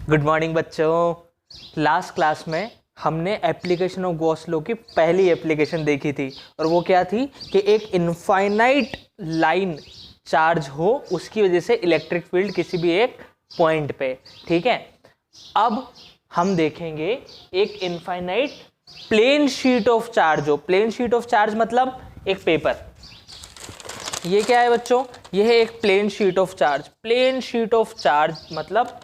Good morning बच्चों। Last class में हमने एप्लीकेशन ऑफ गॉस लॉ की पहली एप्लीकेशन देखी थी और वो क्या थी कि एक इनफाइनाइट लाइन चार्ज हो, उसकी वजह से इलेक्ट्रिक फील्ड किसी भी एक पॉइंट पे, ठीक है। अब हम देखेंगे एक infinite plane sheet of charge हो। प्लेन शीट ऑफ चार्ज मतलब एक पेपर। ये क्या है बच्चों? ये है एक plane sheet of charge. Plane sheet of charge मतलब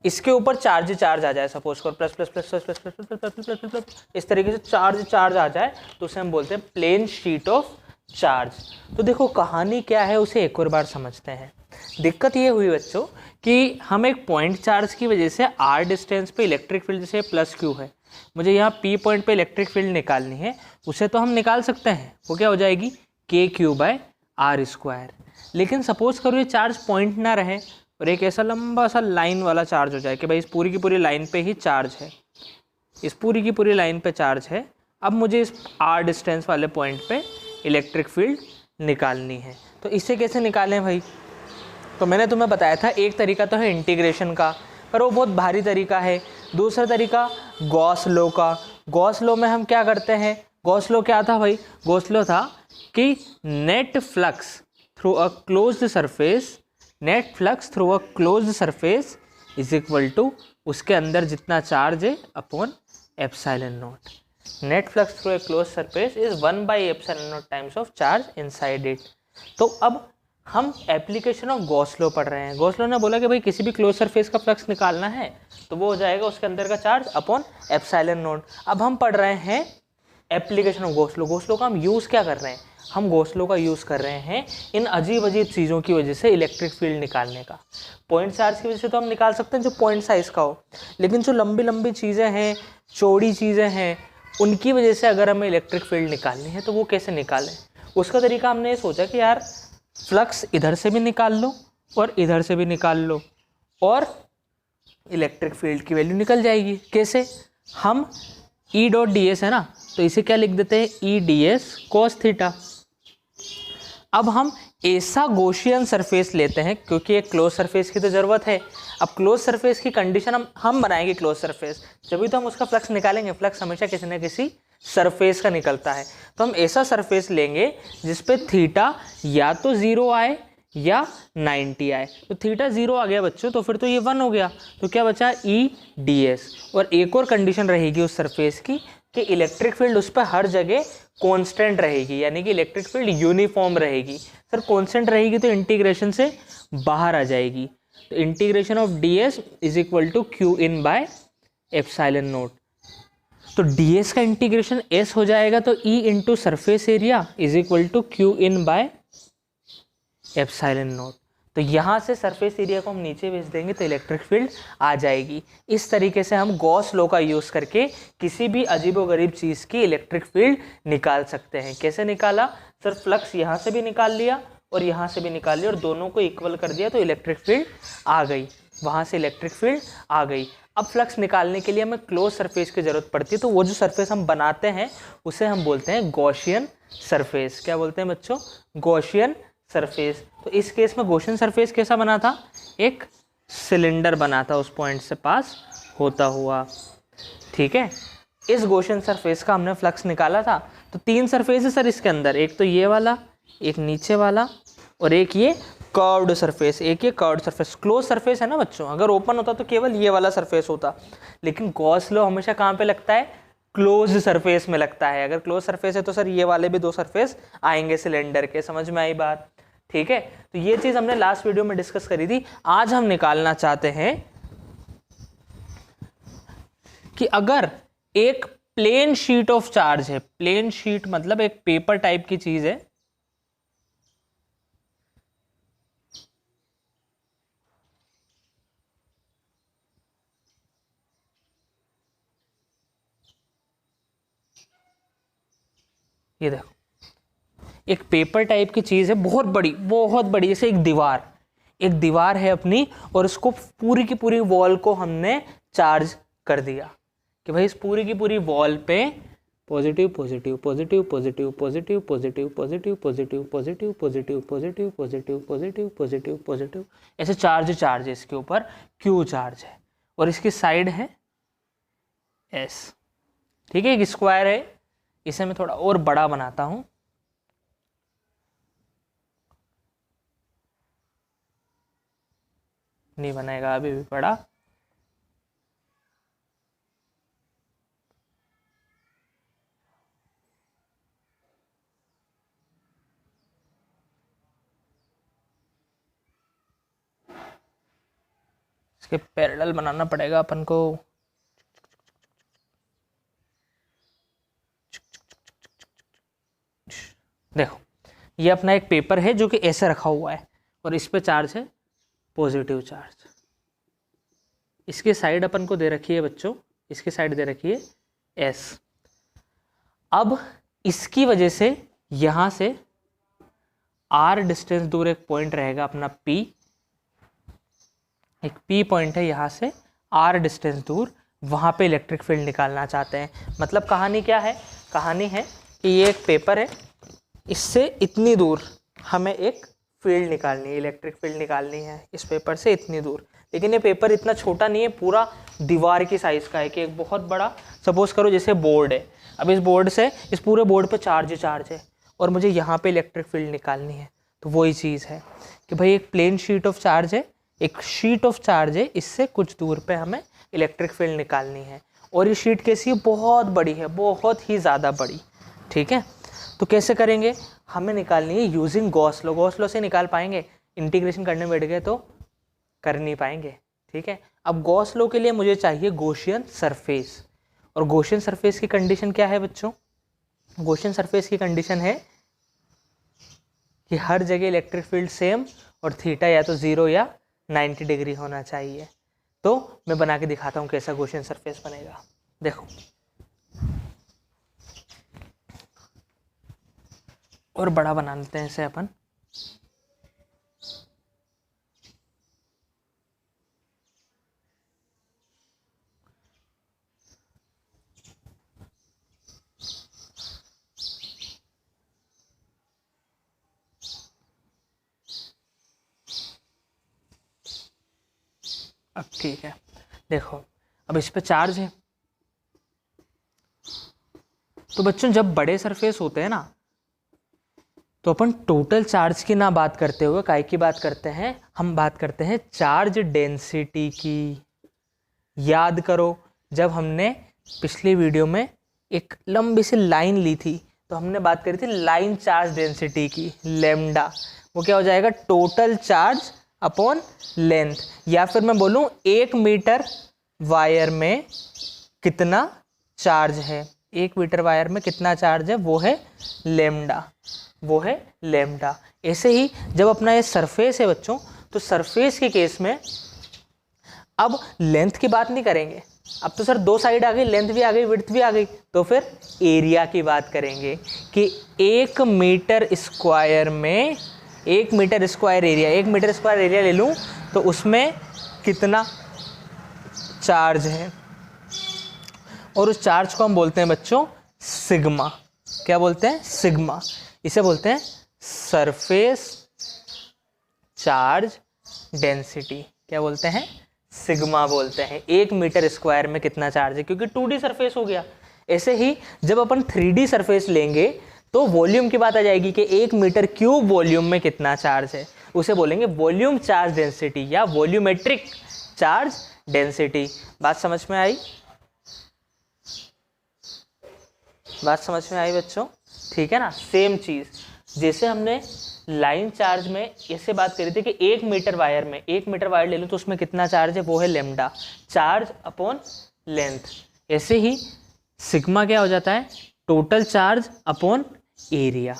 इसके ऊपर चार्ज आ जाए, सपोज कर plus plus plus plus plus plus plus plus plus plus plus इस तरीके से चार्ज आ जाए तो उसे हम बोलते हैं प्लेन शीट ऑफ चार्ज। तो देखो कहानी क्या है उसे एक और बार समझते हैं। दिक्कत ये हुई बच्चों कि हम एक पॉइंट चार्ज की वजह से आर डिस्टेंस पे इलेक्ट्रिक फील्ड जैसे प्लस क्यू है, मुझे यहाँ पी पॉइंट पे इलेक्ट्रिक फील्ड निकालनी है। उसे तो हम निकाल सकते हैं, वो क्या हो जाएगी के क्यू बाय आर स्क्वायर। लेकिन सपोज करो ये चार्ज पॉइंट ना रहे और एक ऐसा लंबा सा लाइन वाला चार्ज हो जाए कि भाई इस पूरी की पूरी लाइन पे ही चार्ज है, इस पूरी की पूरी लाइन पे चार्ज है। अब मुझे इस आर डिस्टेंस वाले पॉइंट पे इलेक्ट्रिक फील्ड निकालनी है। तो इसे कैसे निकालें भाई? तो मैंने तुम्हें बताया था एक तरीका तो है इंटीग्रेशन का, पर वो बहुत भारी तरीका है। दूसरा तरीका गॉस लॉ का। गॉस लॉ में हम क्या करते हैं? गॉस लॉ क्या था भाई? गॉस लॉ था कि net flux through a closed surface, net flux through a closed surface is equal to उसके अंदर जितना चार्ज है upon epsilon naught. Net flux through a closed surface is 1/ε naught times of charge inside it. तो अब हम application of Gauss law पढ़ रहे हैं। गॉस लॉ ने बोला कि भाई किसी भी क्लोज सरफेस का फ्लक्स निकालना है तो वो हो जाएगा उसके अंदर का चार्ज अपॉन एप्सिलॉन नॉट। अब हम पढ़ रहे हैं application of Gauss law. Gauss law का हम यूज़ क्या कर रहे हैं? हम गॉस लॉ का यूज़ कर रहे हैं इन अजीब अजीब चीज़ों की वजह से इलेक्ट्रिक फील्ड निकालने का। पॉइंट चार्ज की वजह से तो हम निकाल सकते हैं जो पॉइंट साइज का हो, लेकिन जो लंबी लंबी चीज़ें हैं, चौड़ी चीज़ें हैं, उनकी वजह से अगर हमें इलेक्ट्रिक फील्ड निकालनी है तो वो कैसे निकालें? उसका तरीका हमने ये सोचा कि यार फ्लक्स इधर से भी निकाल लो और इधर से भी निकाल लो और इलेक्ट्रिक फील्ड की वैल्यू निकल जाएगी। कैसे? हम ई डॉट डी एस है ना, तो इसे क्या लिख देते हैं? E D S cos theta. अब हम ऐसा गॉसियन सरफेस लेते हैं क्योंकि एक क्लोज सरफेस की तो ज़रूरत है। अब क्लोज सरफेस की कंडीशन हम बनाएंगे क्लोज सरफेस, जब तो हम उसका फ्लक्स निकालेंगे। फ्लक्स हमेशा किसी न किसी सरफेस का निकलता है। तो हम ऐसा सरफेस लेंगे जिसपे थीटा या तो 0 आए या 90 आए। तो थीटा 0 आ गया बच्चों तो फिर तो ये 1 हो गया, तो क्या बचा? E D S. और एक और कंडीशन रहेगी उस सरफेस की कि इलेक्ट्रिक फील्ड उस पर हर जगह कांस्टेंट रहेगी, यानी कि इलेक्ट्रिक फील्ड यूनिफॉर्म रहेगी। सर कांस्टेंट रहेगी तो इंटीग्रेशन से बाहर आ जाएगी। तो integration of D S is equal to Q in by epsilon naught. तो डी एस का इंटीग्रेशन एस हो जाएगा तो E into surface area is equal to Q in by epsilon naught. तो यहाँ से सरफेस एरिया को हम नीचे भेज देंगे तो इलेक्ट्रिक फील्ड आ जाएगी। इस तरीके से हम गॉस लॉ का यूज़ करके किसी भी अजीबोगरीब चीज़ की इलेक्ट्रिक फील्ड निकाल सकते हैं। कैसे निकाला? सर फ्लक्स यहाँ से भी निकाल लिया और यहाँ से भी निकाल लिया और दोनों को इक्वल कर दिया तो इलेक्ट्रिक फील्ड आ गई। वहाँ से इलेक्ट्रिक फील्ड आ गई। अब फ्लक्स निकालने के लिए हमें क्लोज सरफेस की ज़रूरत पड़ती है, तो वो जो सरफेस हम बनाते हैं उसे हम बोलते हैं गॉसियन सरफेस। क्या बोलते हैं बच्चों? Gaussian surface. तो इस केस में गॉसियन सरफेस कैसा बना था? एक सिलेंडर बना था उस पॉइंट से पास होता हुआ, ठीक है। इस गॉसियन सरफेस का हमने फ्लक्स निकाला था। तो 3 सरफेस है सर इसके अंदर, एक तो ये वाला, एक नीचे वाला और एक ये कर्व्ड सरफेस। एक ये कर्व्ड सरफेस क्लोज सरफेस है ना बच्चों। अगर ओपन होता तो केवल ये वाला सरफेस होता, लेकिन गॉस लॉ हमेशा कहाँ पे लगता है? क्लोज सरफेस में लगता है। अगर क्लोज सरफेस है तो सर ये वाले भी 2 सरफेस आएंगे सिलेंडर के। समझ में आई बात? ठीक है। तो ये चीज हमने लास्ट वीडियो में डिस्कस करी थी। आज हम निकालना चाहते हैं कि अगर एक प्लेन शीट ऑफ चार्ज है, प्लेन शीट मतलब एक पेपर टाइप की चीज है, ये देखो एक पेपर टाइप की चीज़ है, बहुत बड़ी, जैसे एक दीवार है अपनी और उसको पूरी की पूरी वॉल को हमने चार्ज कर दिया कि भाई इस पूरी की पूरी वॉल पे positive positive positive positive positive positive positive positive positive positive positive positive positive positive positive ऐसे चार्ज है इसके ऊपर, क्यू चार्ज है। और इसकी साइड है S। ठीक है, एक स्क्वायर है, इसे मैं थोड़ा और बड़ा बनाता हूं। नहीं बनेगा अभी भी बड़ा। इसके पैरेलल बनाना पड़ेगा अपन को। देखो, ये अपना एक पेपर है जो कि ऐसे रखा हुआ है और इस पे चार्ज है पॉजिटिव चार्ज। इसकी साइड अपन को दे रखी है बच्चों, इसकी साइड दे रखी है S। अब इसकी वजह से यहां से R डिस्टेंस दूर एक पॉइंट रहेगा अपना P, एक P पॉइंट है यहाँ से R डिस्टेंस दूर, वहाँ पे इलेक्ट्रिक फील्ड निकालना चाहते हैं। मतलब कहानी क्या है? कहानी है कि ये एक पेपर है, इससे इतनी दूर हमें एक फील्ड निकालनी है, इलेक्ट्रिक फील्ड निकालनी है इस पेपर से इतनी दूर। लेकिन ये पेपर इतना छोटा नहीं है, पूरा दीवार की साइज़ का है कि एक बहुत बड़ा, सपोज करो जैसे बोर्ड है। अब इस बोर्ड से, इस पूरे बोर्ड पे चार्ज है और मुझे यहाँ पे इलेक्ट्रिक फील्ड निकालनी है। तो वही चीज़ है कि भाई एक प्लेन शीट ऑफ चार्ज है, एक शीट ऑफ चार्ज है, इससे कुछ दूर पे हमें इलेक्ट्रिक फील्ड निकालनी है। और ये शीट कैसी है? बहुत बड़ी है, बहुत ही ज़्यादा बड़ी। ठीक है, तो कैसे करेंगे? हमें निकालनी है using Gauss law. Gauss law से निकाल पाएंगे? इंटीग्रेशन करने बैठ गए तो कर नहीं पाएंगे। ठीक है, अब गॉस लॉ के लिए मुझे चाहिए गॉसियन सरफेस। और गॉसियन सरफेस की कंडीशन क्या है बच्चों? गॉसियन सरफेस की कंडीशन है कि हर जगह इलेक्ट्रिक फील्ड सेम और थीटा या तो 0 या 90 डिग्री होना चाहिए। तो मैं बना के दिखाता हूँ कैसा गॉसियन सरफेस बनेगा। देखो, और बड़ा बना लेते हैं इसे अपन। अब ठीक है, देखो अब इस पे चार्ज है। तो बच्चों जब बड़े सरफेस होते हैं ना, तो अपन टोटल चार्ज की ना बात करते हुए काय की बात करते हैं? हम बात करते हैं चार्ज डेंसिटी की। याद करो, जब हमने पिछली वीडियो में एक लंबी सी लाइन ली थी तो हमने बात करी थी लाइन चार्ज डेंसिटी की, लैम्डा। वो क्या हो जाएगा? Total charge upon length. या फिर मैं बोलूँ 1 मीटर वायर में कितना चार्ज है, 1 मीटर वायर में कितना चार्ज है, वो है लैम्डा, वो है लैम्डा। ऐसे ही जब अपना ये सरफेस है बच्चों, तो सरफेस के केस में अब लेंथ की बात नहीं करेंगे। अब तो सर 2 साइड आ गई, लेंथ भी आ गई, विड्थ भी आ गई, तो फिर एरिया की बात करेंगे कि 1 मीटर स्क्वायर में, 1 metre square area, 1 metre square area ले लूँ तो उसमें कितना चार्ज है। और उस चार्ज को हम बोलते हैं बच्चों सिग्मा। क्या बोलते हैं? सिग्मा। इसे बोलते हैं सरफेस चार्ज डेंसिटी। क्या बोलते हैं? सिग्मा बोलते हैं। 1 मीटर स्क्वायर में कितना चार्ज है, क्योंकि 2D सरफेस हो गया। ऐसे ही जब अपन 3D सरफेस लेंगे तो वॉल्यूम की बात आ जाएगी कि 1 मीटर क्यूब वॉल्यूम में कितना चार्ज है, उसे बोलेंगे वॉल्यूम चार्ज डेंसिटी या वॉल्यूमेट्रिक चार्ज डेंसिटी। बात समझ में आई? बात समझ में आई बच्चों? ठीक है ना। सेम चीज़ जैसे हमने लाइन चार्ज में ऐसे बात करी थी कि 1 मीटर वायर में, 1 मीटर वायर ले लूँ तो उसमें कितना चार्ज है, वो है लैम्डा, चार्ज अपॉन लेंथ। ऐसे ही सिग्मा क्या हो जाता है? Total charge upon area.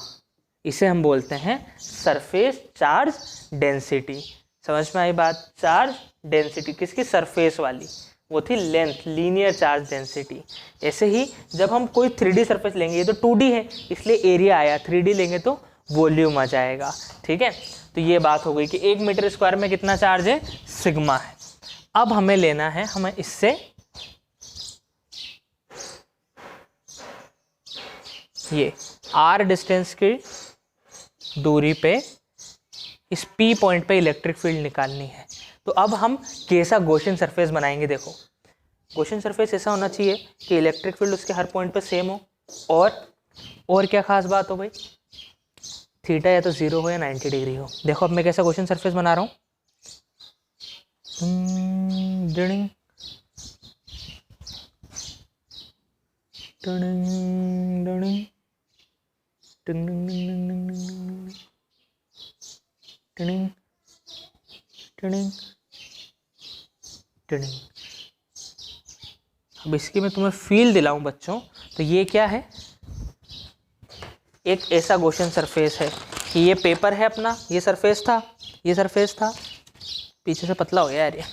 इसे हम बोलते हैं सरफेस चार्ज डेंसिटी। समझ में आई बात? चार्ज डेंसिटी किसकी? सरफेस वाली, वो थी लेंथ, लीनियर चार्ज डेंसिटी। ऐसे ही जब हम कोई 3D सरफेस लेंगे, ये तो 2D है इसलिए एरिया आया, 3D लेंगे तो वॉल्यूम आ जाएगा। ठीक है, तो ये बात हो गई कि 1 मीटर स्क्वायर में कितना चार्ज है, सिग्मा है। अब हमें लेना है, हमें इससे ये R डिस्टेंस की दूरी पे इस P पॉइंट पे इलेक्ट्रिक फील्ड निकालनी है। तो अब हम कैसा गॉसियन सरफेस बनाएंगे। देखो गॉसियन सरफेस ऐसा होना चाहिए कि इलेक्ट्रिक फील्ड उसके हर पॉइंट पे सेम हो, और क्या खास बात हो भाई, थीटा या तो 0 हो या 90 डिग्री हो। देखो अब मैं कैसा गॉसियन सरफेस बना रहा हूँ। डिंग अब इसकी मैं तुम्हें फील दिलाऊं बच्चों, तो ये क्या है, एक ऐसा गॉसियन सरफेस है कि ये पेपर है अपना, ये सरफेस था, ये सरफेस था, पीछे से पतला हो गया यार ये।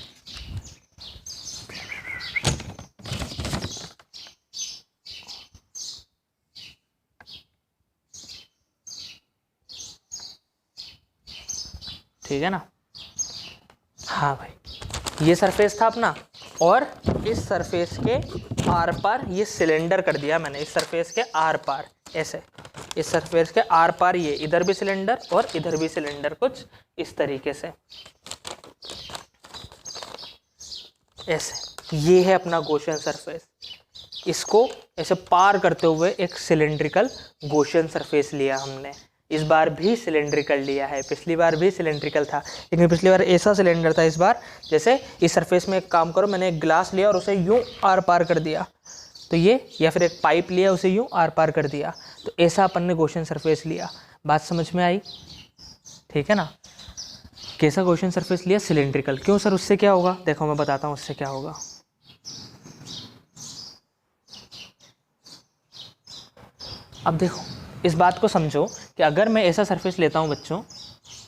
ठीक है ना, हाँ भाई ये सरफेस था अपना, और इस सरफेस के आर पार ये सिलेंडर कर दिया मैंने, इस सरफेस के आर पार ऐसे, इस सरफेस के आर पार ये इधर भी सिलेंडर और इधर भी सिलेंडर, कुछ इस तरीके से ऐसे। ये है अपना गॉसियन सरफेस, इसको ऐसे पार करते हुए एक सिलेंड्रिकल गॉसियन सरफेस लिया हमने। इस बार भी सिलेंड्रिकल लिया है, पिछली बार भी सिलेंड्रिकल था, लेकिन पिछली बार ऐसा सिलेंडर था, इस बार जैसे इस सरफेस में एक काम करो, मैंने एक ग्लास लिया और उसे यूं आर पार कर दिया, तो ये, या फिर एक पाइप लिया उसे यूं आर पार कर दिया, तो ऐसा अपन ने गॉसियन सरफेस लिया। बात समझ में आई? ठीक है ना, कैसा गॉसियन सरफेस लिया, सिलेंड्रिकल। क्यों सर, उससे क्या होगा, देखो मैं बताता हूँ उससे क्या होगा। अब देखो इस बात को समझो कि अगर मैं ऐसा सरफेस लेता हूँ बच्चों,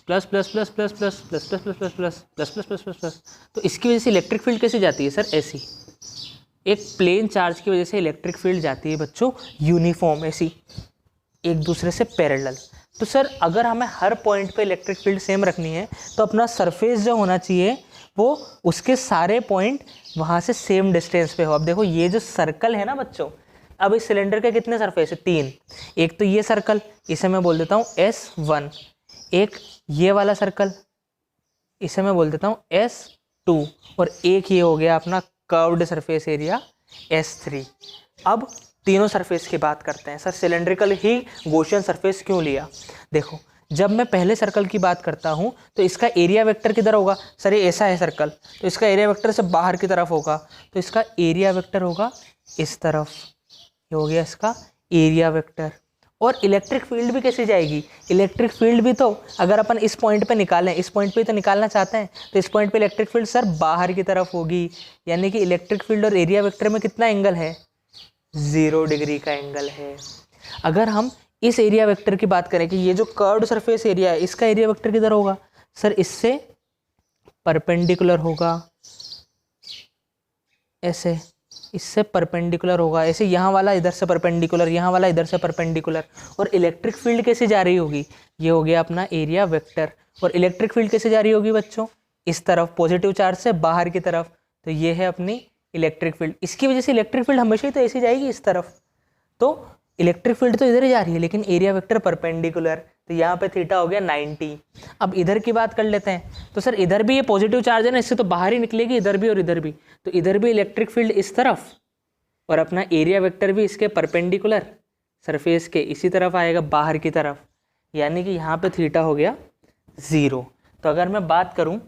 plus plus plus plus plus plus plus plus plus plus plus plus plus plus plus, तो इसकी वजह से इलेक्ट्रिक फील्ड कैसे जाती है सर, ऐसी एक प्लेन चार्ज की वजह से इलेक्ट्रिक फील्ड जाती है बच्चों यूनिफॉर्म, ऐसी एक दूसरे से पैरेलल। तो सर अगर हमें हर पॉइंट पे इलेक्ट्रिक फील्ड सेम रखनी है तो अपना सरफेस जो होना चाहिए वो उसके सारे पॉइंट वहाँ से सेम डिस्टेंस पे हो। अब देखो ये जो सर्कल है ना बच्चों, अब इस सिलेंडर के कितने सरफेस है, 3। एक तो ये सर्कल, इसे मैं बोल देता हूँ S1, एक ये वाला सर्कल, इसे मैं बोल देता हूँ S2, और एक ये हो गया अपना कर्व्ड सरफेस एरिया S3। अब तीनों सरफेस की बात करते हैं। सर सिलेंड्रिकल ही गॉसियन सरफेस क्यों लिया, देखो जब मैं पहले सर्कल की बात करता हूँ तो इसका एरिया वेक्टर किधर होगा, सर ये ऐसा है सर्कल, तो इसका एरिया वेक्टर से बाहर की तरफ होगा, तो इसका एरिया वेक्टर होगा इस तरफ, ये हो गया इसका एरिया वेक्टर। और इलेक्ट्रिक फील्ड भी कैसे जाएगी, इलेक्ट्रिक फील्ड भी तो अगर अपन इस पॉइंट पे निकालें, इस पॉइंट पे तो निकालना चाहते हैं, तो इस पॉइंट पे इलेक्ट्रिक फील्ड सर बाहर की तरफ होगी, यानी कि इलेक्ट्रिक फील्ड और एरिया वेक्टर में कितना एंगल है, 0 डिग्री का एंगल है। अगर हम इस एरिया वेक्टर की बात करें कि ये जो कर्व्ड सरफेस एरिया है इसका एरिया वेक्टर किधर होगा, सर इससे परपेंडिकुलर होगा, ऐसे इससे परपेंडिकुलर होगा, ऐसे यहाँ वाला इधर से परपेंडिकुलर, यहाँ वाला इधर से परपेंडिकुलर। और इलेक्ट्रिक फील्ड कैसे जा रही होगी, ये हो गया अपना एरिया वेक्टर। और इलेक्ट्रिक फील्ड कैसे जा रही होगी बच्चों, इस तरफ, पॉजिटिव चार्ज से बाहर की तरफ, तो ये है अपनी इलेक्ट्रिक फील्ड। इसकी वजह से इलेक्ट्रिक फील्ड हमेशा ही तो ऐसी जाएगी इस तरफ, तो इलेक्ट्रिक फील्ड तो इधर ही जा रही है, लेकिन एरिया वेक्टर परपेंडिकुलर, तो यहाँ पे थीटा हो गया 90। अब इधर की बात कर लेते हैं, तो सर इधर भी ये पॉजिटिव चार्ज है ना, इससे तो बाहर ही निकलेगी, इधर भी और इधर भी, तो इधर भी इलेक्ट्रिक फील्ड इस तरफ, और अपना एरिया वेक्टर भी इसके परपेंडिकुलर सरफेस के इसी तरफ आएगा बाहर की तरफ, यानी कि यहाँ पे थीटा हो गया 0। तो अगर मैं बात करूँ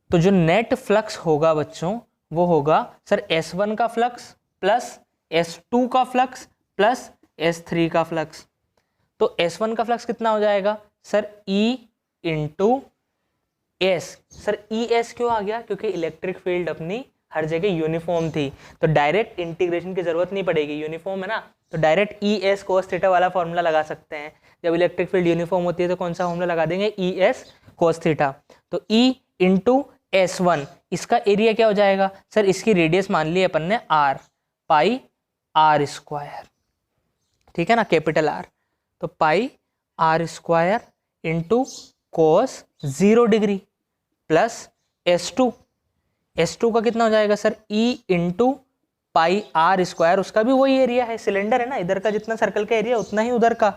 तो जो नेट फ्लक्स होगा बच्चों वो होगा सर S1 का फ्लक्स प्लस S2 का फ्लक्स प्लस S3 का फ्लक्स। तो S1 का फ्लक्स कितना हो जाएगा sir E into S। Sir ES क्यों आ गया, क्योंकि इलेक्ट्रिक फील्ड अपनी हर जगह यूनिफॉर्म थी, तो डायरेक्ट इंटीग्रेशन की जरूरत नहीं पड़ेगी, यूनिफॉर्म है ना, तो डायरेक्ट ES cos थीटा वाला फॉर्मूला लगा सकते हैं। जब इलेक्ट्रिक फील्ड यूनिफॉर्म होती है तो कौन सा फॉर्मूला लगा देंगे, ES cos थीटा। तो E इंटू S1, इसका एरिया क्या हो जाएगा सर, इसकी रेडियस मान ली अपन ने R, पाई R स्क्वायर, ठीक है ना, कैपिटल R, तो पाई R square into cos 0 degree plus S2 का कितना हो जाएगा sir, E into pi R square, उसका भी वही एरिया है, सिलेंडर है ना, इधर का जितना सर्कल का एरिया उतना ही उधर का,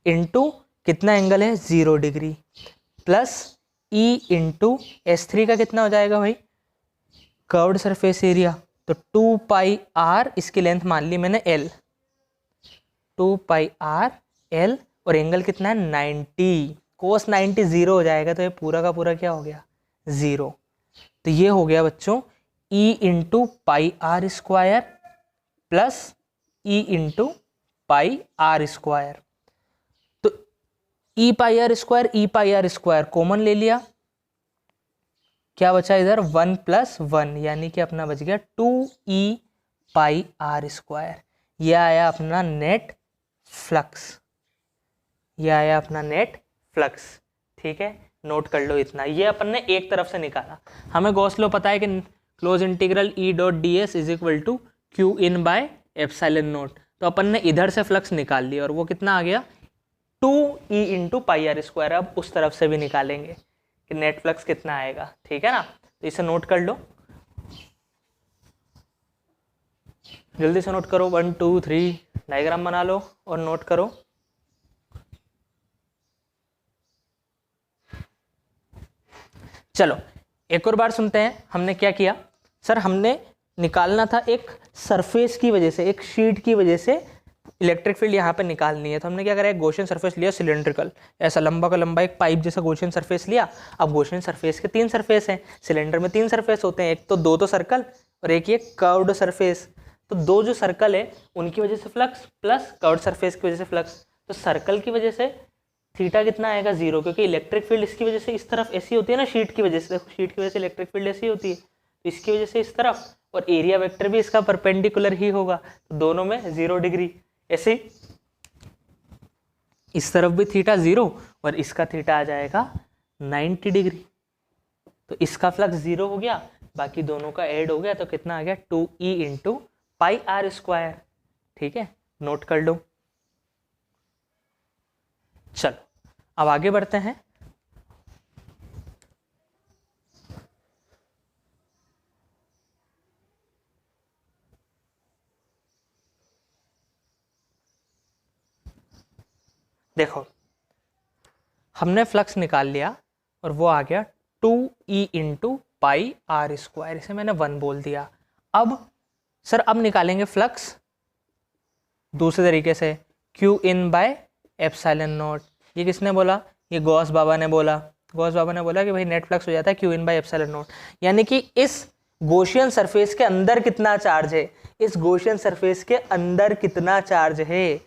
इंटू कितना एंगल है 0 degree, plus E into S3 का कितना हो जाएगा भाई, कर्व्ड सरफेस एरिया, तो 2 पाई r, इसकी लेंथ मान ली मैंने L, 2 पाई r L, और एंगल कितना है 90, कोस 90 0 हो जाएगा, तो ये पूरा का पूरा क्या हो गया 0। तो ये हो गया बच्चों E into pi r square plus E into pi r square. तो E पाई r स्क्वायर कॉमन ले लिया, क्या बचा इधर 1 + 1, यानी कि अपना बच गया 2E पाई r स्क्वायर। यह आया अपना नेट फ्लक्स, यह आया अपना नेट फ्लक्स। ठीक है, नोट कर लो इतना, ये अपन ने एक तरफ से निकाला। हमें गॉस लॉ पता है कि close integral E dot ds is equal to Q in by epsilon naught, तो अपन ने इधर से फ्लक्स निकाल लिया और वो कितना आ गया 2E into pi r square. अब उस तरफ से भी निकालेंगे कि नेट फ्लक्स कितना आएगा, ठीक है ना। तो इसे नोट कर लो, जल्दी से नोट करो, 1 2 3 डायग्राम बना लो और नोट करो। चलो एक और बार सुनते हैं हमने क्या किया। सर हमने निकालना था एक सरफेस की वजह से, एक शीट की वजह से इलेक्ट्रिक फील्ड यहाँ पे निकालनी है, तो हमने क्या करा, एक गॉसियन सरफेस लिया सिलेंड्रिकल, ऐसा लंबा का लंबा एक पाइप जैसा गॉसियन सरफेस लिया। अब गॉसियन सरफेस के 3 सरफेस हैं, सिलेंडर में 3 सरफेस होते हैं, एक तो 2 तो सर्कल और एक ये कर्व्ड सरफेस। तो 2 जो सर्कल है उनकी वजह से फ्लक्स प्लस कर्व्ड सरफेस की वजह से फ्लक्स, तो सर्कल की वजह से थीटा कितना आएगा 0, क्योंकि इलेक्ट्रिक फील्ड इसकी वजह से इस तरफ ऐसी होती है ना, शीट की वजह से, शीट की वजह से इलेक्ट्रिक फील्ड ऐसी होती है, तो इसकी वजह से इस तरफ, और एरिया वेक्टर भी इसका परपेंडिकुलर ही होगा, तो दोनों में 0 डिग्री। ऐसे इस तरफ भी थीटा 0 और इसका थीटा आ जाएगा 90 डिग्री, तो इसका फ्लक्स 0 हो गया, बाकी दोनों का ऐड हो गया, तो कितना आ गया 2E into pi r square. ठीक है, नोट कर लो। चलो अब आगे बढ़ते हैं। देखो हमने फ्लक्स निकाल लिया और वो आ गया 2E into pi r square, इसे मैंने 1 बोल दिया। अब सर अब निकालेंगे फ्लक्स दूसरे तरीके से, Q in by epsilon not. ये किसने बोला, ये गॉस बाबा ने बोला। गॉस बाबा ने बोला कि भाई नेट फ्लक्स हो जाता है Q in by epsilon not, यानी कि इस गॉसियन सरफेस के अंदर कितना चार्ज है, इस गॉसियन सरफेस के अंदर कितना चार्ज है।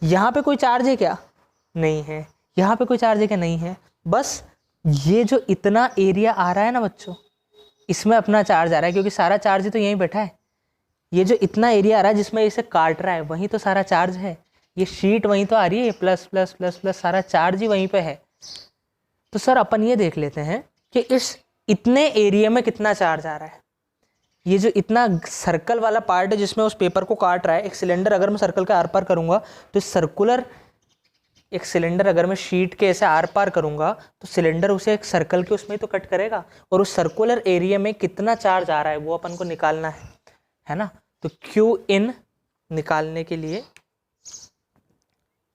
यहाँ पे कोई चार्ज है क्या, नहीं है। यहाँ पे कोई चार्ज है क्या, नहीं है। बस ये जो इतना एरिया आ रहा है ना बच्चों, इसमें अपना चार्ज आ रहा है, क्योंकि सारा चार्ज तो यहीं बैठा है। ये जो इतना एरिया आ रहा है जिसमें इसे काट रहा है, वहीं तो सारा चार्ज है। ये शीट वहीं तो आ रही है, प्लस प्लस प्लस प्लस, सारा चार्ज ही वहीं पे है। तो सर अपन ये देख लेते हैं कि इस इतने एरिया में कितना चार्ज आ रहा है। ये जो इतना सर्कल वाला पार्ट है जिसमें उस पेपर को काट रहा है, एक सिलेंडर अगर मैं सर्कल के आर पार करूंगा तो सर्कुलर, एक सिलेंडर अगर मैं शीट के ऐसे आर पार करूंगा तो सिलेंडर उसे एक सर्कल के उसमें तो कट करेगा, और उस सर्कुलर एरिया में कितना चार्ज आ रहा है वो अपन को निकालना है ना। तो Q इन निकालने के लिए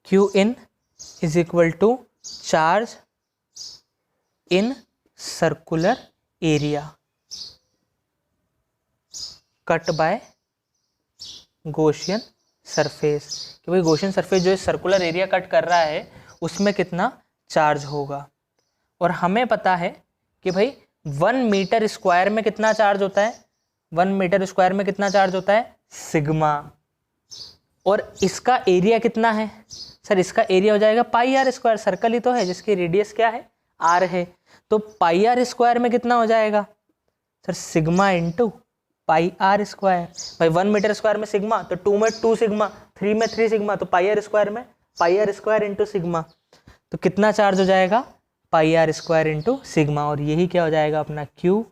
Q in is equal to charge in circular area cut by Gaussian surface, कि भाई गॉसियन सरफेस जो सर्कुलर एरिया कट कर रहा है उसमें कितना चार्ज होगा। और हमें पता है कि भाई 1 मीटर स्क्वायर में कितना चार्ज होता है, 1 मीटर स्क्वायर में कितना चार्ज होता है सिग्मा, और इसका एरिया कितना है सर, इसका एरिया हो जाएगा पाई r स्क्वायर, सर्कल ही तो है जिसकी रेडियस क्या है r है, तो पाई r स्क्वायर में कितना हो जाएगा सर सिग्मा इंटू पाई r स्क्वायर। भाई 1 मीटर स्क्वायर में सिग्मा, तो 2 में 2 सिग्मा, 3 में 3 सिग्मा, तो पाई r स्क्वायर में पाई r स्क्वायर इंटू सिग्मा, तो कितना चार्ज हो जाएगा पाई r स्क्वायर इंटू सिग्मा, और यही क्या हो जाएगा अपना Q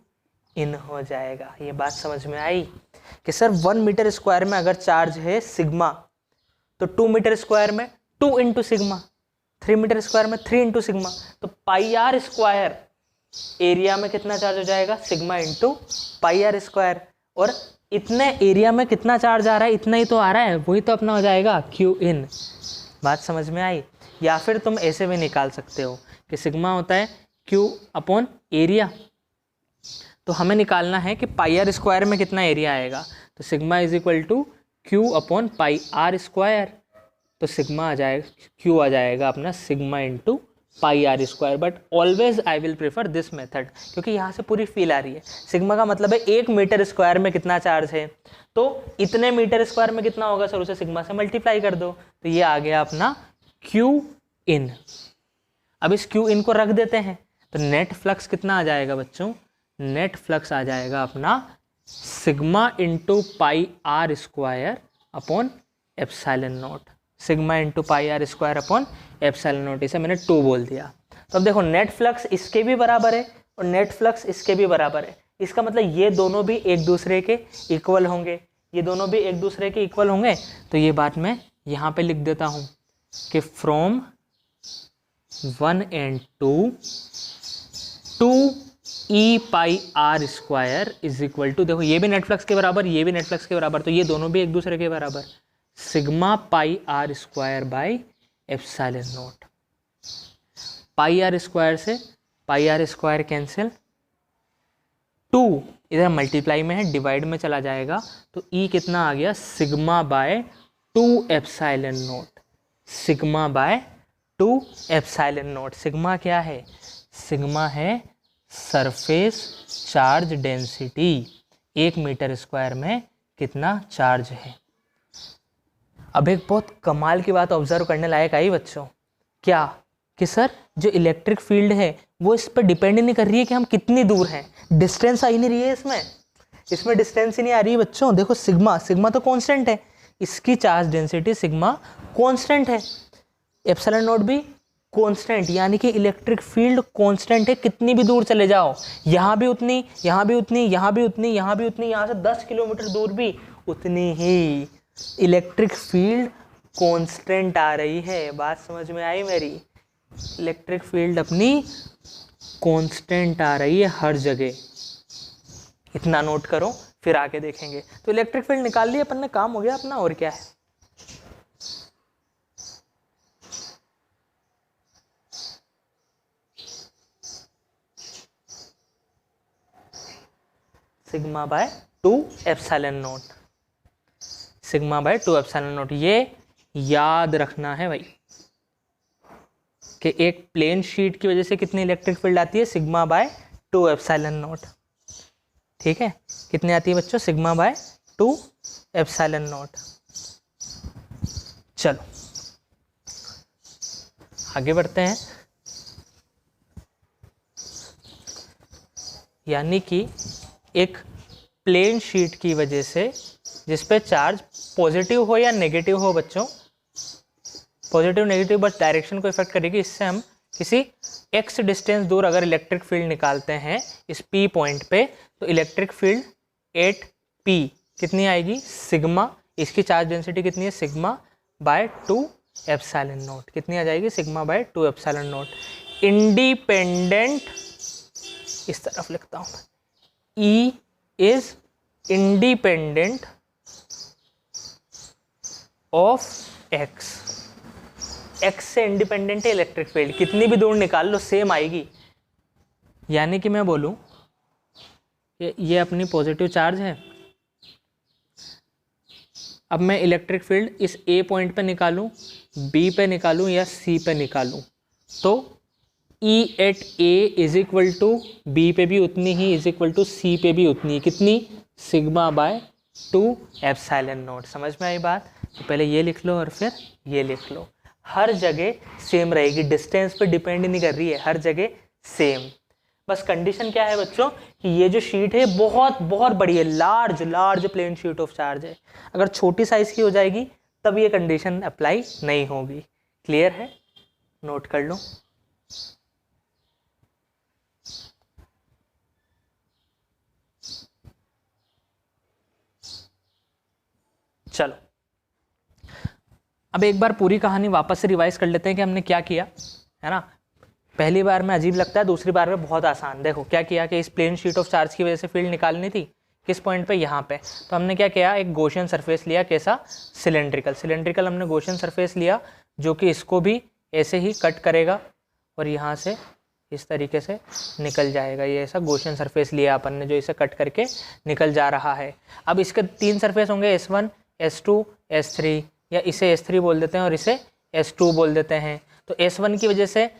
इन हो जाएगा। ये बात समझ में आई कि सर 1 मीटर स्क्वायर में अगर चार्ज है सिग्मा, तो 2 मीटर स्क्वायर में 2 इंटू सिग्मा, 3 मीटर स्क्वायर में 3 इंटू सिग्मा, तो पाई r स्क्वायर एरिया में कितना चार्ज हो जाएगा सिग्मा इंटू पाई r स्क्वायर, और इतने एरिया में कितना चार्ज आ रहा है, इतना ही तो आ रहा है, वही तो अपना हो जाएगा Q इन। बात समझ में आई। या फिर तुम ऐसे भी निकाल सकते हो कि सिग्मा होता है Q अपॉन एरिया। तो हमें निकालना है कि पाई आर स्क्वायर में कितना एरिया आएगा, तो sigma is equal to Q upon pi R square. तो सिग्मा आ जाएगा, Q आ जाएगा अपना sigma into pi R square. But always I will prefer this method, क्योंकि यहाँ से पूरी फील आ रही है। सिग्मा का मतलब है 1 मीटर स्क्वायर में कितना चार्ज है, तो इतने मीटर स्क्वायर में कितना होगा सर, उसे सिग्मा से मल्टीप्लाई कर दो। तो ये आ गया अपना Q इन। अब इस Q इन को रख देते हैं, तो नेट फ्लक्स कितना आ जाएगा बच्चों, नेट फ्लक्स आ जाएगा अपना sigma into pi R square upon epsilon naught. Sigma into pi R square upon epsilon naught, इसे मैंने 2 बोल दिया। तो अब देखो नेट फ्लक्स इसके भी बराबर है और नेट फ्लक्स इसके भी बराबर है। इसका मतलब ये दोनों भी एक दूसरे के इक्वल होंगे, ये दोनों भी एक दूसरे के इक्वल होंगे। तो ये बात मैं यहाँ पे लिख देता हूँ कि from 1 and 2 E pi R square is equal to, देखो ये भी नेट फ्लक्स के बराबर, ये भी नेट फ्लक्स के बराबर, तो ये दोनों भी एक दूसरे के बराबर, sigma pi R square by epsilon naught. Pi R square से पाई आर स्क्वायर कैंसिल, 2 इधर मल्टीप्लाई में है, डिवाइड में चला जाएगा, तो ई कितना आ गया, sigma by 2 epsilon naught. Sigma by 2 epsilon naught. Sigma क्या है, सिग्मा है surface charge density, 1 metre square में कितना चार्ज है। अब एक बहुत कमाल की बात ऑब्जर्व करने लायक आई बच्चों, क्या कि सर जो इलेक्ट्रिक फील्ड है वो इस पर डिपेंड नहीं कर रही है कि हम कितनी दूर हैं, डिस्टेंस आ ही नहीं रही है इसमें डिस्टेंस ही नहीं आ रही है बच्चों। देखो सिग्मा तो कांस्टेंट है, इसकी चार्ज डेंसिटी सिग्मा कांस्टेंट है, एप्सिलॉन नॉट भी कांस्टेंट, यानी कि इलेक्ट्रिक फील्ड कांस्टेंट है, कितनी भी दूर चले जाओ, यहाँ भी उतनी, यहाँ भी उतनी, यहाँ भी उतनी, यहाँ भी उतनी, यहाँ से 10 किलोमीटर दूर भी उतनी ही इलेक्ट्रिक फील्ड कांस्टेंट आ रही है। बात समझ में आई मेरी, इलेक्ट्रिक फील्ड अपनी कांस्टेंट आ रही है हर जगह, इतना नोट करो, फिर आके देखेंगे। तो इलेक्ट्रिक फील्ड निकाल लिया अपन ने, काम हो गया अपना, और क्या है। Sigma by 2 epsilon naught, sigma by 2 epsilon not. ये याद रखना है भाई कि एक प्लेन शीट की वजह से कितनी इलेक्ट्रिक फील्ड आती है, सिग्मा बाय 2 एप्सिलॉन नॉट। ठीक है, कितनी आती है बच्चों, सिग्मा बाय 2 एप्सिलॉन नॉट। चलो आगे बढ़ते हैं। यानी कि एक प्लेन शीट की वजह से जिस पे चार्ज पॉजिटिव हो या नेगेटिव हो बच्चों, पॉजिटिव नेगेटिव बस डायरेक्शन को इफेक्ट करेगी। इससे हम किसी x डिस्टेंस दूर अगर इलेक्ट्रिक फील्ड निकालते हैं इस P पॉइंट पे, तो इलेक्ट्रिक फील्ड 8P कितनी आएगी, सिग्मा, इसकी चार्ज डेंसिटी कितनी है, सिग्मा बाय 2 एप्सिलॉन नॉट, कितनी आ जाएगी, sigma by 2 epsilon not. Independent, इस तरफ लिखता हूँ, E is independent of x, x से इंडिपेंडेंट है इलेक्ट्रिक फील्ड, कितनी भी दूर निकाल लो सेम आएगी। यानी कि मैं बोलूं ये अपनी पॉजिटिव चार्ज है, अब मैं इलेक्ट्रिक फील्ड इस A पॉइंट पे निकालूं, B पे निकालूं या C पे निकालूं, तो E at A is equal to B पे भी उतनी ही, इज इक्वल टू C पे भी उतनी, कितनी, सिग्मा बाय 2 एप्सिलॉन नॉट। समझ में आई बात। तो पहले ये लिख लो और फिर ये लिख लो, हर जगह सेम रहेगी, डिस्टेंस पे डिपेंड नहीं कर रही है, हर जगह सेम। बस कंडीशन क्या है बच्चों कि ये जो शीट है बहुत बहुत बड़ी है, large plane sheet of charge है, अगर छोटी साइज की हो जाएगी तब ये कंडीशन अप्लाई नहीं होगी। क्लियर है, नोट कर लो। चलो अब एक बार पूरी कहानी वापस से रिवाइज कर लेते हैं कि हमने क्या किया, है ना। पहली बार में अजीब लगता है, दूसरी बार में बहुत आसान। देखो क्या किया कि इस प्लेन शीट ऑफ चार्ज की वजह से फील्ड निकालनी थी, किस पॉइंट पे, यहाँ पे। तो हमने क्या किया, एक गॉसियन सरफेस लिया, कैसा, सिलेंड्रिकल हमने गॉसियन सरफेस लिया, जो कि इसको भी ऐसे ही कट करेगा और यहाँ से इस तरीके से निकल जाएगा। ये ऐसा गॉसियन सरफेस लिया अपन ने जो इसे कट करके निकल जा रहा है। अब इसके 3 सरफेस होंगे S1, S2, S3, या इसे S3 बोल देते हैं और इसे S2 बोल देते हैं। तो S1 की वजह से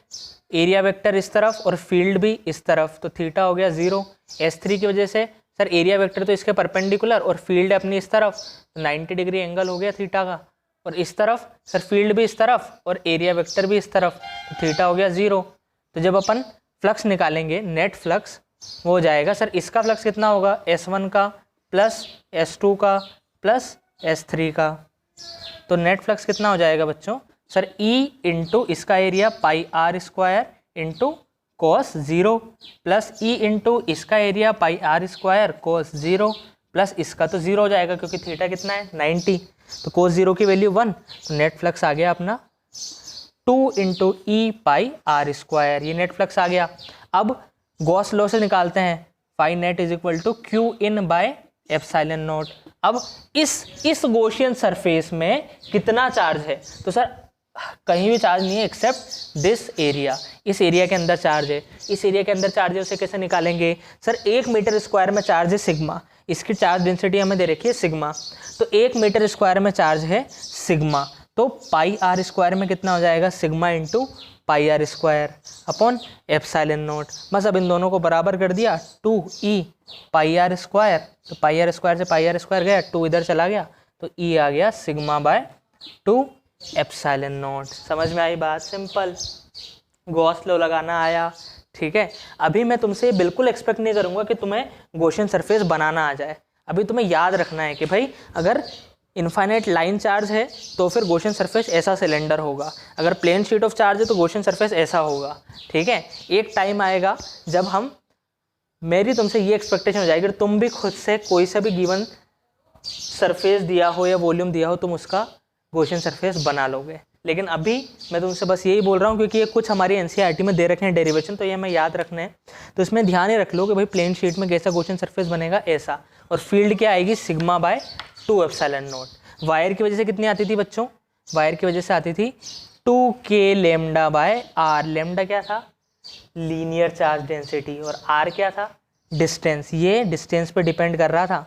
एरिया वेक्टर इस तरफ और फील्ड भी इस तरफ, तो थीटा हो गया 0। S3 की वजह से सर एरिया वेक्टर तो इसके परपेंडिकुलर और फील्ड अपनी इस तरफ, तो 90 डिग्री एंगल हो गया थीटा का। और इस तरफ सर फील्ड भी इस तरफ और एरिया वेक्टर भी इस तरफ, तो थीटा हो गया 0। तो जब अपन फ्लक्स निकालेंगे नेट फ्लक्स वो हो जाएगा सर, इसका फ्लक्स कितना होगा, S1 का प्लस S2 का प्लस S3 का। तो नेट फ्लक्स कितना हो जाएगा बच्चों सर, E इंटू इसका area pi R square into cos 0 plus E into इसका area pi R square cos 0 plus इसका तो 0 हो जाएगा क्योंकि थीटा कितना है 90, तो cos 0 की वैल्यू 1, तो नेट फ्लक्स आ गया अपना 2 into E pi R square, ये नेट फ्लक्स आ गया। अब गॉस लॉ से निकालते हैं, phi net is equal to Q in by epsilon naught. अब इस गॉसियन सरफेस में कितना चार्ज है, तो सर कहीं भी चार्ज नहीं है एक्सेप्ट दिस एरिया, इस एरिया के अंदर चार्ज है। इस एरिया के अंदर चार्ज है, उसे कैसे निकालेंगे सर, 1 मीटर स्क्वायर में चार्ज है सिग्मा, इसकी चार्ज डेंसिटी हमें दे रखी है सिग्मा, तो 1 मीटर स्क्वायर में चार्ज है सिग्मा, तो पाई आर स्क्वायर में कितना हो जाएगा, sigma into pi R square upon epsilon naught. बस अब इन दोनों को बराबर कर दिया, 2 पाई आर स्क्वायर, तो पाई आर स्क्वायर से पाई आर स्क्वायर गया, 2 इधर चला गया, तो ई आ गया सिग्मा बाय 2 एप्सिलॉन नॉट। समझ में आई बात, सिंपल गॉस लॉ लगाना आया। ठीक है, अभी मैं तुमसे बिल्कुल एक्सपेक्ट नहीं करूंगा कि तुम्हें गॉसियन सरफेस बनाना आ जाए। अभी तुम्हें याद रखना है कि भाई अगर इनफाइनाइट लाइन चार्ज है तो फिर गॉसियन सरफेस ऐसा सिलेंडर होगा, अगर प्लेन शीट ऑफ चार्ज है तो गॉसियन सरफेस ऐसा होगा। ठीक है, एक टाइम आएगा जब हम, मेरी तुमसे ये एक्सपेक्टेशन हो जाएगी तुम भी खुद से कोई सा भी गिवन सरफेस दिया हो या वॉल्यूम दिया हो तुम उसका गॉसियन सरफेस बना लोगे। लेकिन अभी मैं तुमसे बस यही बोल रहा हूँ क्योंकि ये कुछ हमारी एनसीईआरटी में दे रखे हैं डेरिवेशन, तो ये हमें याद रखना है। तो इसमें ध्यान ही रख लो कि भाई प्लेन शीट में कैसा गॉसियन सरफेस बनेगा ऐसा, और फील्ड क्या आएगी sigma by 2 epsilon not. Wire की वजह से कितनी आती थी बच्चों, वायर की वजह से आती थी 2k lambda by are. Lambda क्या था, लीनियर चार्ज डेंसिटी, और आर क्या था, डिस्टेंस। ये डिस्टेंस पे डिपेंड कर रहा था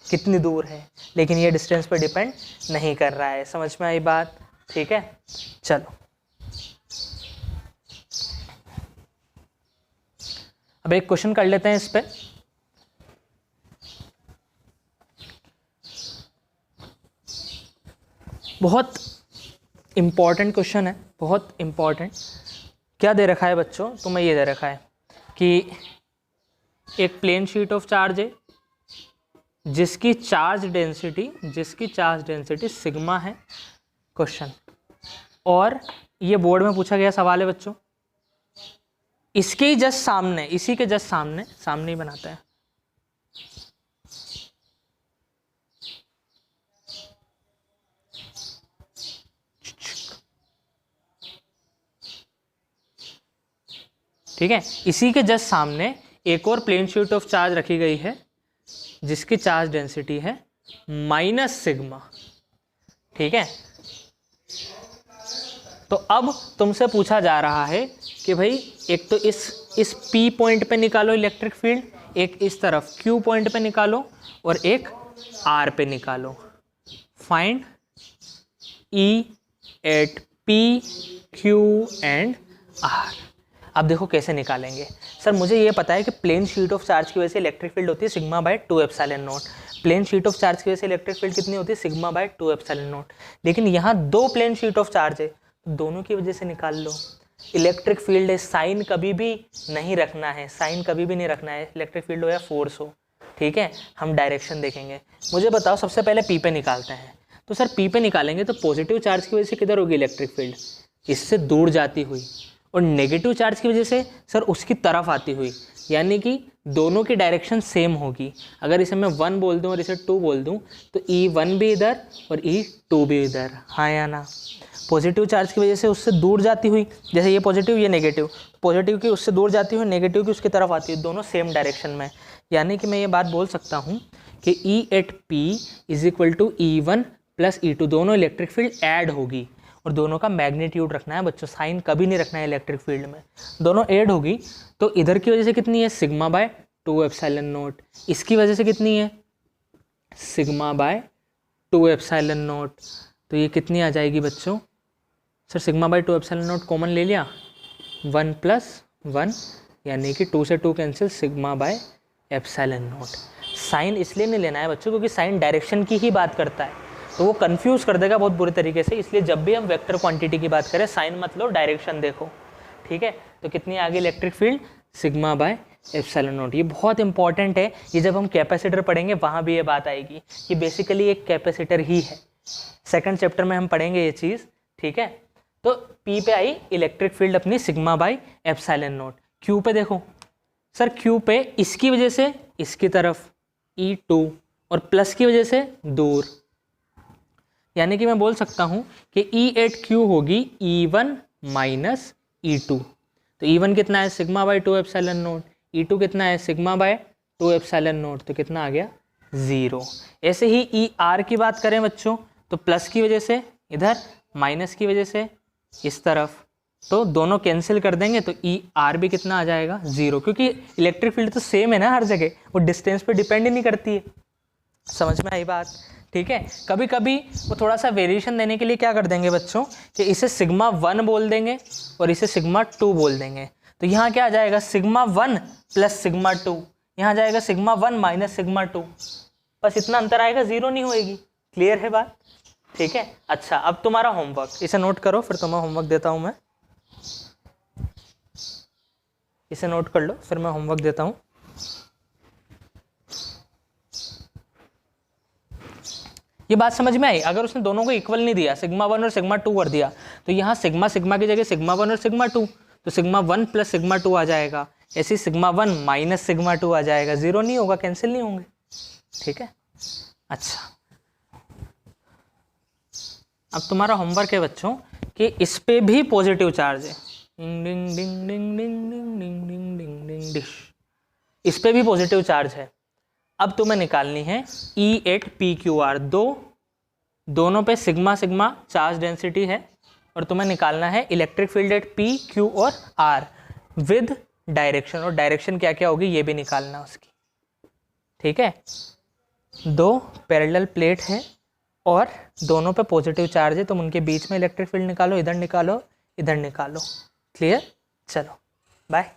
कितनी दूर है, लेकिन ये डिस्टेंस पे डिपेंड नहीं कर रहा है। समझ में आई बात, ठीक है। चलो अब एक क्वेश्चन कर लेते हैं इस पे। बहुत इम्पॉर्टेंट क्वेश्चन है, बहुत इम्पॉर्टेंट। क्या दे रखा है बच्चों, तुम्हें ये दे रखा है कि एक प्लेन शीट ऑफ चार्ज है जिसकी चार्ज डेंसिटी सिग्मा है क्वेश्चन, और ये बोर्ड में पूछा गया सवाल है बच्चों। इसके जस्ट सामने, इसी के जस्ट सामने ही बनाता है। ठीक है, इसी के जस्ट सामने एक और प्लेन शीट ऑफ चार्ज रखी गई है जिसकी चार्ज डेंसिटी है माइनस सिग्मा। ठीक है, तो अब तुमसे पूछा जा रहा है कि भाई एक तो इस P पॉइंट पे निकालो इलेक्ट्रिक फील्ड, एक इस तरफ Q पॉइंट पे निकालो और एक R पे निकालो। Find E at P, Q and R। अब देखो कैसे निकालेंगे। सर मुझे ये पता है कि प्लेन शीट ऑफ चार्ज की वजह से इलेक्ट्रिक फील्ड होती है sigma by 2 epsilon naught. Plane sheet of charge की वजह से इलेक्ट्रिक फील्ड कितनी होती है, सिग्मा बाय 2 एप्सिलॉन नॉट। लेकिन यहाँ 2 प्लेन शीट ऑफ चार्ज है, तो दोनों की वजह से निकाल लो। इलेक्ट्रिक फील्ड है, साइन कभी भी नहीं रखना है, साइन कभी भी नहीं रखना है, इलेक्ट्रिक फील्ड हो या फोर्स हो। ठीक है, हम डायरेक्शन देखेंगे। मुझे बताओ सबसे पहले P पे निकालते हैं। तो सर P पे निकालेंगे तो पॉजिटिव चार्ज की वजह से किधर होगी इलेक्ट्रिक फील्ड, इससे दूर जाती हुई, और नेगेटिव चार्ज की वजह से सर उसकी तरफ आती हुई, यानी कि दोनों की डायरेक्शन सेम होगी। अगर इसे मैं 1 बोल दूं और इसे 2 बोल दूं तो E1 भी इधर और E2 भी इधर, हाँ या ना। पॉजिटिव चार्ज की वजह से उससे दूर जाती हुई, जैसे ये पॉजिटिव ये नेगेटिव, पॉजिटिव की उससे दूर जाती हुई, नेगेटिव की उसकी तरफ आती हुई, दोनों सेम डायरेक्शन में। यानी कि मैं ये बात बोल सकता हूँ कि E at P is equal to E1 plus E2, दोनों इलेक्ट्रिक फील्ड ऐड होगी और दोनों का मैग्नीट्यूड रखना है बच्चों, साइन कभी नहीं रखना है इलेक्ट्रिक फील्ड में। दोनों ऐड होगी तो इधर की वजह से कितनी है सिग्मा बाय 2 एप्सिलॉन नॉट, इसकी वजह से कितनी है सिग्मा बाय 2 एप्सिलॉन नॉट, तो ये कितनी आ जाएगी बच्चों, sir sigma by 2 epsilon not common ले लिया 1 + 1 यानी कि 2 से 2 cancel, sigma by epsilon naught. Sign इसलिए नहीं लेना है बच्चों क्योंकि साइन डायरेक्शन की ही बात करता है, तो वो कंफ्यूज कर देगा बहुत बुरी तरीके से, इसलिए जब भी हम वेक्टर क्वांटिटी की बात करें साइन मत लो, डायरेक्शन देखो, ठीक है। तो कितनी आ गई electric field sigma by epsilon not. ये बहुत इंपॉर्टेंट है, ये जब हम कैपेसिटर पढ़ेंगे वहाँ भी ये बात आएगी कि बेसिकली एक कैपेसिटर ही है, सेकंड चैप्टर में हम पढ़ेंगे ये चीज़, ठीक है। तो P पे आई इलेक्ट्रिक फील्ड अपनी sigma by epsilon not. Q पे देखो सर, Q पे इसकी वजह से इसकी तरफ E2 और प्लस की वजह से दूर, यानी कि मैं बोल सकता हूँ कि E8Q होगी E1 माइनस E2। तो E1 कितना है sigma by 2 epsilon not, E2 कितना है सिग्मा बाय 2 एप्सिलॉन नॉट, तो कितना आ गया 0। ऐसे ही ER की बात करें बच्चों तो प्लस की वजह से इधर, माइनस की वजह से इस तरफ, तो दोनों कैंसिल कर देंगे तो ER भी कितना आ जाएगा 0, क्योंकि इलेक्ट्रिक फील्ड तो सेम है ना हर जगह, वो डिस्टेंस पे डिपेंड ही नहीं करती है। समझ में आई बात, ठीक है। कभी कभी वो थोड़ा सा वेरिएशन देने के लिए क्या कर देंगे बच्चों कि इसे सिग्मा 1 बोल देंगे और इसे सिग्मा 2 बोल देंगे, तो यहाँ क्या आ जाएगा सिग्मा 1 प्लस सिग्मा 2, यहाँ जाएगा सिग्मा 1 माइनस सिग्मा 2, बस इतना अंतर आएगा, 0 नहीं होएगी। क्लियर है बात, ठीक है। अच्छा अब तुम्हारा होमवर्क, इसे नोट करो, फिर तुम्हें होमवर्क देता हूँ मैं, इसे नोट कर लो फिर मैं होमवर्क देता हूँ। ये बात समझ में आई, अगर उसने दोनों को इक्वल नहीं दिया, सिग्मा 1 और सिग्मा 2 कर दिया, तो यहाँ सिग्मा सिग्मा की जगह सिग्मा 1 और सिग्मा 2, तो सिग्मा 1 प्लस सिग्मा 2 आ जाएगा, ऐसे सिग्मा 1 माइनस सिग्मा 2 आ जाएगा, 0 नहीं होगा, कैंसिल नहीं होंगे, ठीक है। अच्छा अब तुम्हारा होमवर्क है बच्चों कि इस पे भी पॉजिटिव चार्ज है, डिंग डिंग डिंग डिंग डिंग डिंग डिंग डिंग डिंग डिंग डिश, इस पे भी पॉजिटिव चार्ज है। अब तुम्हें निकालनी है E8PQR, दोनों पे सिग्मा सिग्मा चार्ज डेंसिटी है, और तुम्हें निकालना है electric field at P, Q और R विद डायरेक्शन, और डायरेक्शन क्या क्या होगी ये भी निकालना उसकी, ठीक है। 2 पैरेलल प्लेट है और दोनों पे पॉजिटिव चार्ज है, तुम उनके बीच में इलेक्ट्रिक फील्ड निकालो, इधर निकालो इधर निकालो। क्लियर, चलो बाय।